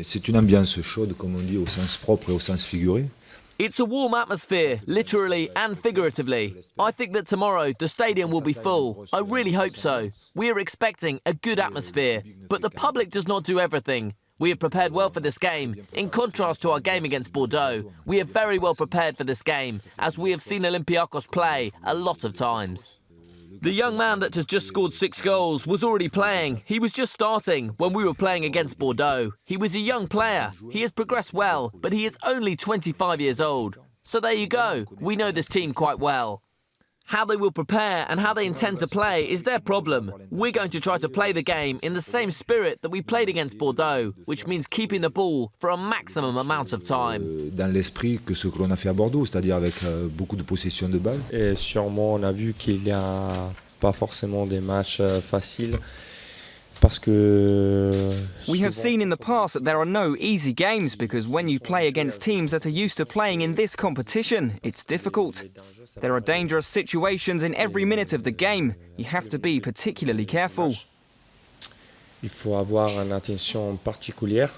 C'est une ambiance chaude, comme on dit, au sens propre et au sens figuré. It's a warm atmosphere, literally and figuratively. I think that tomorrow the stadium will be full. I really hope so. We are expecting a good atmosphere, but the public does not do everything. We have prepared well for this game. In contrast to our game against Bordeaux, we are very well prepared for this game, as we have seen Olympiacos play a lot of times. The young man that has just scored 6 goals was already playing. He was just starting when we were playing against Bordeaux. He was a young player. He has progressed well, but he is only 25 years old. So there you go. We know this team quite well. How they will prepare and how they intend to play is their problem. We're going to try to play the game in the same spirit that we played against Bordeaux, which means keeping the ball for a maximum amount of time. Dans l'esprit que ce que l'on a fait à Bordeaux, c'est-à-dire avec beaucoup de possession de balle. Et sûrement, on a vu qu'il n'y a pas forcément des matchs faciles. Parce que we have seen in the past that there are no easy games because when you play against teams that are used to playing in this competition, it's difficult. There are dangerous situations in every minute of the game. You have to be particularly careful. Il faut avoir une attention particulière.